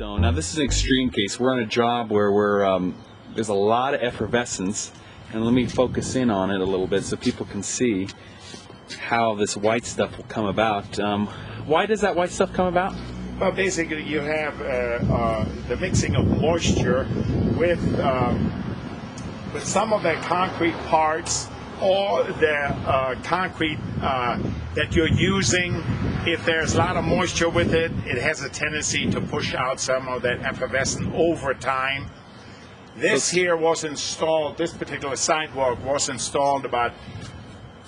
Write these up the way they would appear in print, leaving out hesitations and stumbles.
Flagstone. Now this is an extreme case. We're on a job where there's a lot of effervescence, and let me focus in on it a little bit so people can see how this white stuff will come about. Why does that white stuff come about? Well, basically you have the mixing of moisture with some of the concrete parts or the concrete that you're using. If there's a lot of moisture with it, it has a tendency to push out some of that effervescent over time. This here was installed, this particular sidewalk was installed about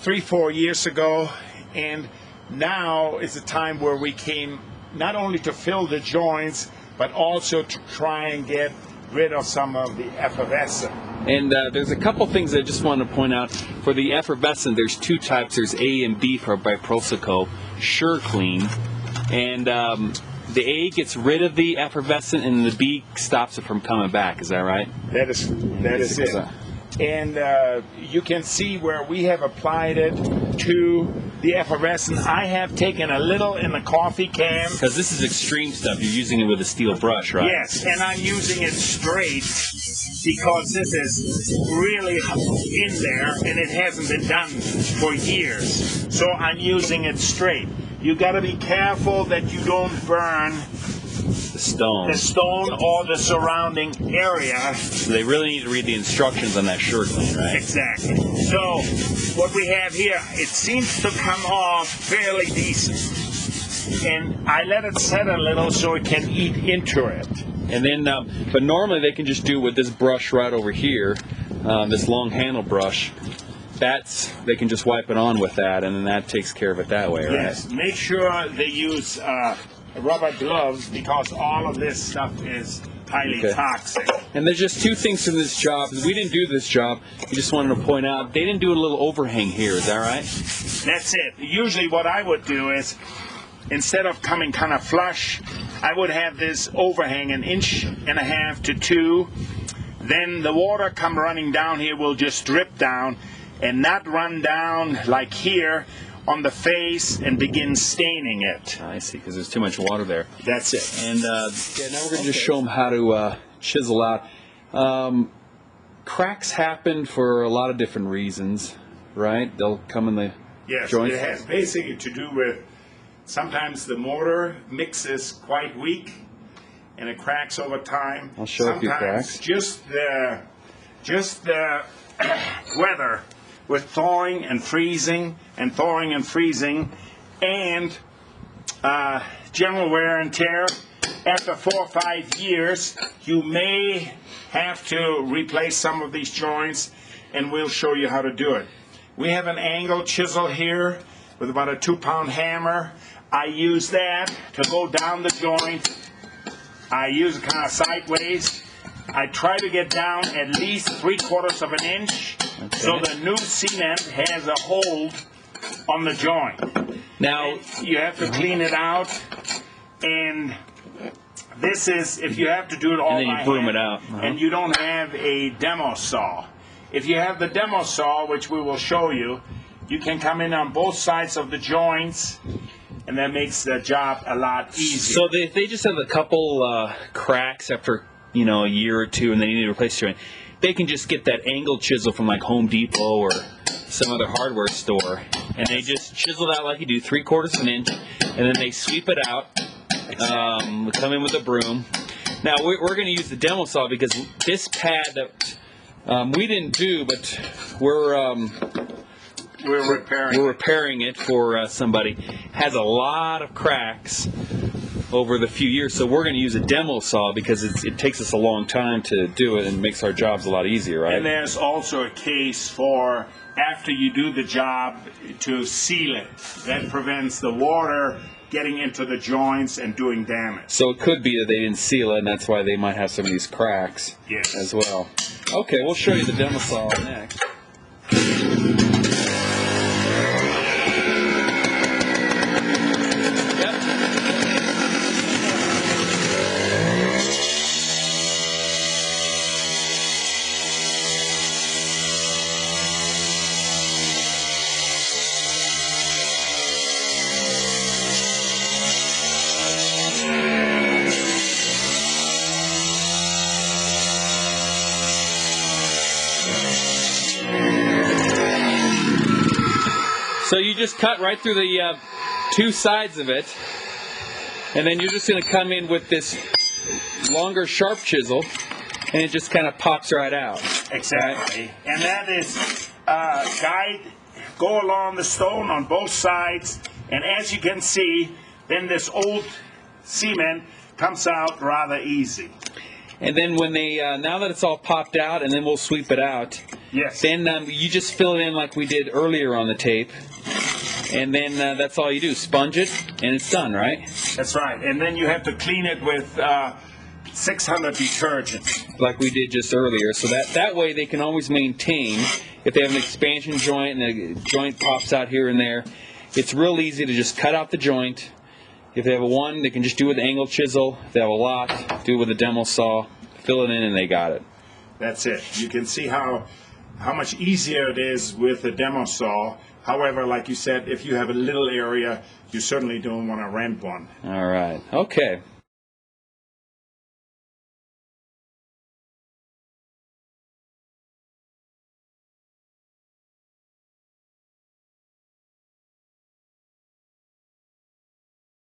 3-4 years ago, and now is the time where we came not only to fill the joints, but also to try and get rid of some of the effervescent. And there's a couple things I just want to point out. For the effervescent, there's two types. There's A and B for Biproseco, Sure Clean. And the A gets rid of the effervescent, and the B stops it from coming back. Is that right? That is it. And you can see where we have applied it to the effervescent. I have taken a little in the coffee can. Because this is extreme stuff. You're using it with a steel brush, right? Yes, and I'm using it straight because this is really in there and it hasn't been done for years. So I'm using it straight. You got to be careful that you don't burn the stone or the surrounding area. So they really need to read the instructions on that Sure Clean, right? Exactly. So what we have here, it seems to come off fairly decent. And I let it set a little so it can eat into it. And then, but normally they can just do with this brush right over here, this long handle brush. They can just wipe it on with that, and then that takes care of it that way, right? Yes. Make sure they use rubber gloves because all of this stuff is highly toxic. And there's just two things in this job. We didn't do this job. We just wanted to point out they didn't do a little overhang here. Is that right? That's it. Usually what I would do is, instead of coming kind of flush, I would have this overhang 1.5 to 2 inches. Then the water come running down here will just drip down and not run down like here on the face and begin staining it. I see, because there's too much water there. That's it. And now we're going to just show them how to chisel out. Cracks happen for a lot of different reasons, right? They'll come in the joints. It has basically to do with sometimes the mortar mixes quite weak and it cracks over time. I'll show a few cracks. Just the weather with thawing and freezing and thawing and freezing and general wear and tear. After 4 or 5 years, you may have to replace some of these joints, and we'll show you how to do it. We have an angle chisel here with about a 2-pound hammer. I use that to go down the joint. I use it kind of sideways. I try to get down at least 3/4 of an inch so the new cement has a hold on the joint. Now, you have to clean it out, and this is, if you have to do it all and then you broom it out. and you don't have a demo saw. If you have the demo saw, which we will show you, you can come in on both sides of the joints, and that makes the job a lot easier. So if they just have a couple cracks after a year or two, and they need to replace the joint, they can just get that angle chisel from like Home Depot or some other hardware store, and they just chisel it out like you do, 3/4 of an inch, and then they sweep it out. Come in with a broom. Now we're going to use the demo saw because this pad that we didn't do, but we're repairing it for somebody, has a lot of cracks over the few years, so we're going to use a demo saw because it takes us a long time to do it and makes our jobs a lot easier, right? And there's also a case for after you do the job to seal it. That prevents the water getting into the joints and doing damage. So it could be that they didn't seal it, and that's why they might have some of these cracks as well. Okay, we'll show you the demo saw next. So you just cut right through the two sides of it, and then you're just going to come in with this longer sharp chisel, and it just kind of pops right out. Exactly. Right? And that is go along the stone on both sides, and as you can see, then this old cement comes out rather easy. And then when they, now that it's all popped out, and then we'll sweep it out. Yes. Then you just fill it in like we did earlier on the tape. And then that's all you do. Sponge it, and it's done, right? That's right. And then you have to clean it with 600 detergent. Like we did just earlier. So that way they can always maintain. If they have an expansion joint and the joint pops out here and there, it's real easy to just cut out the joint. If they have a one, they can just do it with an angle chisel. If they have a lot, do it with a demo saw, fill it in, and they got it. That's it. You can see how much easier it is with a demo saw. However, like you said, if you have a little area, you certainly don't want to rent one. All right. Okay.